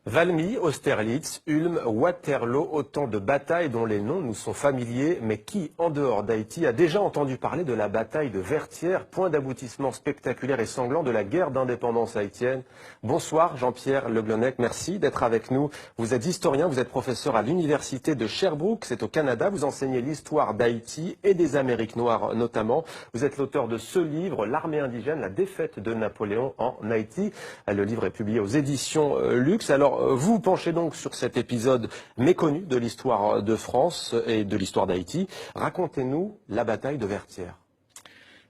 Valmy, Austerlitz, Ulm, Waterloo, autant de batailles dont les noms nous sont familiers, mais qui, en dehors d'Haïti, a déjà entendu parler de la bataille de Vertières, point d'aboutissement spectaculaire et sanglant de la guerre d'indépendance haïtienne. Bonsoir Jean-Pierre Le Glonec, merci d'être avec nous. Vous êtes historien, vous êtes professeur à l'université de Sherbrooke, c'est au Canada, vous enseignez l'histoire d'Haïti et des Amériques noires notamment. Vous êtes l'auteur de ce livre, L'armée indigène, la défaite de Napoléon en Haïti. Le livre est publié aux éditions Lux. Alors, vous penchez donc sur cet épisode méconnu de l'histoire de France et de l'histoire d'Haïti. Racontez-nous la bataille de Vertières.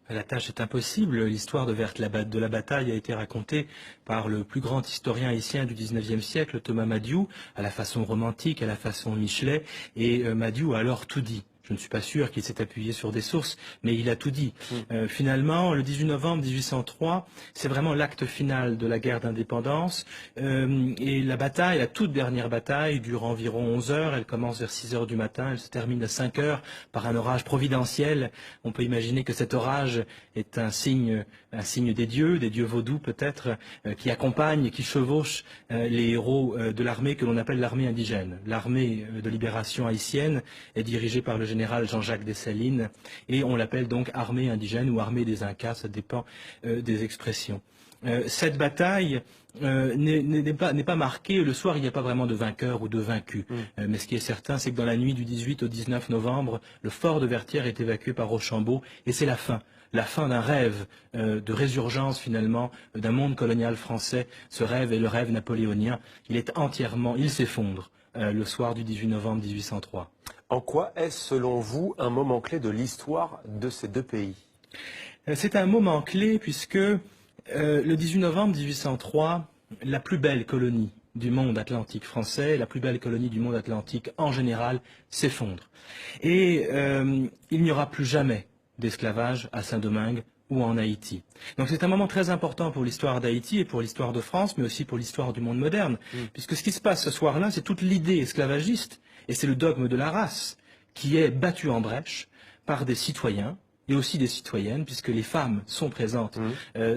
La tâche est impossible. L'histoire de la bataille a été racontée par le plus grand historien haïtien du XIXe siècle, Thomas Madiou, à la façon romantique, à la façon Michelet. Et Madiou a alors tout dit. Je ne suis pas sûr qu'il s'est appuyé sur des sources, mais il a tout dit. Finalement, le 18 novembre 1803, c'est vraiment l'acte final de la guerre d'indépendance. Et la bataille, la toute dernière bataille, dure environ 11 heures. Elle commence vers 6 heures du matin, elle se termine à 5 heures par un orage providentiel. On peut imaginer que cet orage est un signe des dieux vaudous peut-être, qui accompagnent, qui chevauchent les héros de l'armée que l'on appelle l'armée indigène. L'armée de libération haïtienne est dirigée par le général Jean-Jacques Dessalines et on l'appelle donc armée indigène ou armée des Incas, ça dépend des expressions. Cette bataille n'est pas marquée, le soir il n'y a pas vraiment de vainqueur ou de vaincu, mais ce qui est certain c'est que dans la nuit du 18 au 19 novembre, le fort de Vertières est évacué par Rochambeau et c'est la fin d'un rêve de résurgence finalement d'un monde colonial français. Ce rêve est le rêve napoléonien, il s'effondre le soir du 18 novembre 1803. En quoi est-ce, selon vous, un moment clé de l'histoire de ces deux pays? C'est un moment clé puisque le 18 novembre 1803, la plus belle colonie du monde atlantique français, la plus belle colonie du monde atlantique en général, s'effondre. Et il n'y aura plus jamais d'esclavage à Saint-Domingue ou en Haïti. Donc c'est un moment très important pour l'histoire d'Haïti et pour l'histoire de France, mais aussi pour l'histoire du monde moderne, puisque ce qui se passe ce soir-là, c'est toute l'idée esclavagiste, et c'est le dogme de la race, qui est battu en brèche par des citoyens, et aussi des citoyennes, puisque les femmes sont présentes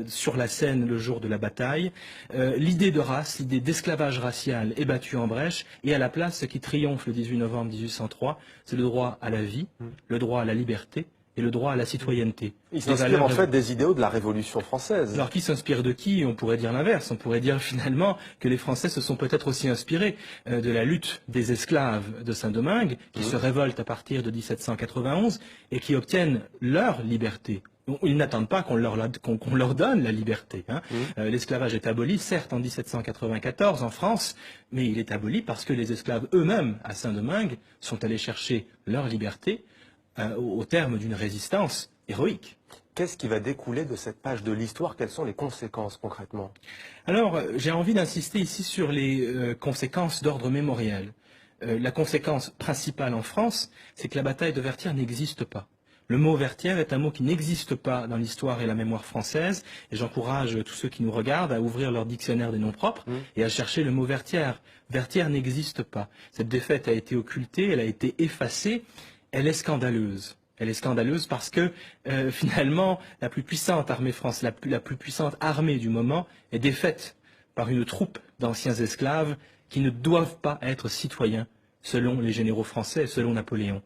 sur la scène le jour de la bataille. L'idée de race, l'idée d'esclavage racial est battue en brèche, et à la place, ce qui triomphe le 18 novembre 1803, c'est le droit à la vie, le droit à la liberté, et le droit à la citoyenneté. Il s'inspire en fait des idéaux de la Révolution française. Alors qui s'inspire de qui? On pourrait dire l'inverse. On pourrait dire finalement que les Français se sont peut-être aussi inspirés de la lutte des esclaves de Saint-Domingue, qui se révoltent à partir de 1791 et qui obtiennent leur liberté. Ils n'attendent pas qu'on leur donne la liberté. L'esclavage est aboli, certes, en 1794 en France, mais il est aboli parce que les esclaves eux-mêmes, à Saint-Domingue, sont allés chercher leur liberté au terme d'une résistance héroïque. Qu'est-ce qui va découler de cette page de l'histoire? Quelles sont les conséquences concrètement? Alors, j'ai envie d'insister ici sur les conséquences d'ordre mémoriel. La conséquence principale en France, c'est que la bataille de Vertières n'existe pas. Le mot Vertières est un mot qui n'existe pas dans l'histoire et la mémoire française, et j'encourage tous ceux qui nous regardent à ouvrir leur dictionnaire des noms propres et à chercher le mot Vertières. Vertières n'existe pas. Cette défaite a été occultée, elle a été effacée. Elle est scandaleuse. Elle est scandaleuse parce que finalement la plus puissante armée française, la plus puissante armée du moment est défaite par une troupe d'anciens esclaves qui ne doivent pas être citoyens selon les généraux français, selon Napoléon.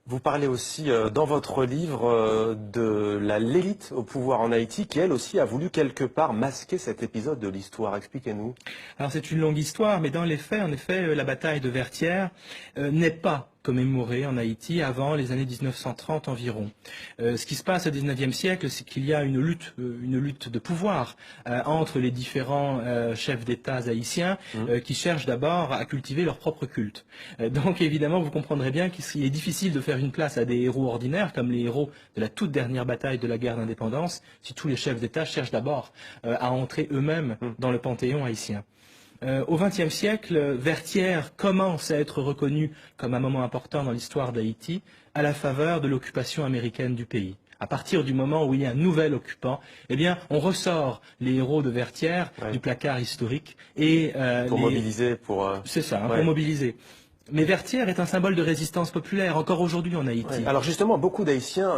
Vous parlez aussi dans votre livre de l'élite au pouvoir en Haïti qui, elle aussi, a voulu quelque part masquer cet épisode de l'histoire. Expliquez-nous. Alors c'est une longue histoire, mais dans les faits, en effet, la bataille de Vertières n'est pas commémorée en Haïti avant les années 1930 environ. Ce qui se passe au XIXe siècle, c'est qu'il y a une lutte de pouvoir entre les différents chefs d'État haïtiens qui cherchent d'abord à cultiver leur propre culte. Donc évidemment, vous comprendrez bien qu'il est difficile de faire une place à des héros ordinaires comme les héros de la toute dernière bataille de la guerre d'indépendance si tous les chefs d'État cherchent d'abord à entrer eux-mêmes dans le panthéon haïtien. Au XXe siècle, Vertières commence à être reconnu comme un moment important dans l'histoire d'Haïti à la faveur de l'occupation américaine du pays. À partir du moment où il y a un nouvel occupant, eh bien, on ressort les héros de Vertières du placard historique et pour mobiliser, c'est ça, pour mobiliser. Mais Vertières est un symbole de résistance populaire, encore aujourd'hui en Haïti. Oui. Alors justement, beaucoup d'Haïtiens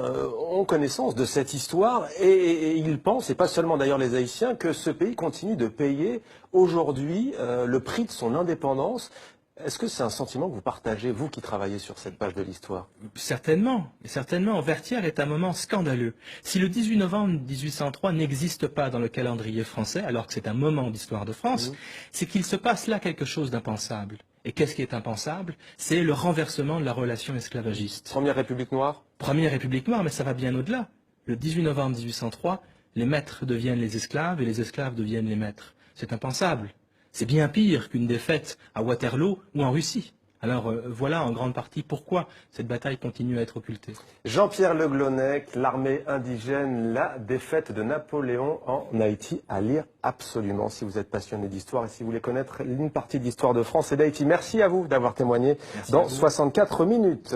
ont connaissance de cette histoire et ils pensent, et pas seulement d'ailleurs les Haïtiens, que ce pays continue de payer aujourd'hui le prix de son indépendance. Est-ce que c'est un sentiment que vous partagez, vous qui travaillez sur cette page de l'histoire? Certainement, certainement. Vertières est un moment scandaleux. Si le 18 novembre 1803 n'existe pas dans le calendrier français, alors que c'est un moment d'histoire de France, c'est qu'il se passe là quelque chose d'impensable. Et qu'est-ce qui est impensable? C'est le renversement de la relation esclavagiste. Première République noire? Première République noire, mais ça va bien au-delà. Le 18 novembre 1803, les maîtres deviennent les esclaves et les esclaves deviennent les maîtres. C'est impensable. C'est bien pire qu'une défaite à Waterloo ou en Russie. Alors voilà en grande partie pourquoi cette bataille continue à être occultée. Jean-Pierre Le Glonnec, l'armée indigène, la défaite de Napoléon en Haïti, à lire absolument si vous êtes passionné d'histoire et si vous voulez connaître une partie de l'histoire de France et d'Haïti. Merci à vous d'avoir témoigné dans 64 minutes.